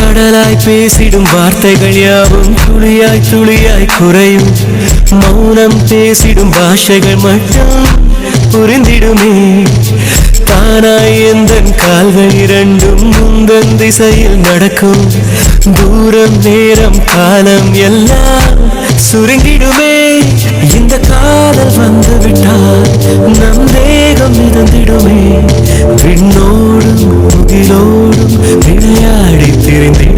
கடலாய் பேசிடும் வார்த்தைகள் யாவும் துளியாய் துளியாய் குறையும். மௌனம் பேசிடும் பாஷைகள் மட்டும் புரிந்திடுமே. தானாய் எந்தன் கால்கள் இரண்டும் முந்தன் திசையில் நடக்கும். தூரம் நேரம் காலம் எல்லாம் சுருங்கிடுமே. இந்த காதல் வந்து விட்டால் நம் தேகம் மிதந்திடுமே. விண்ணோடும் முகிலோடும் விளையாடி திரிந்தே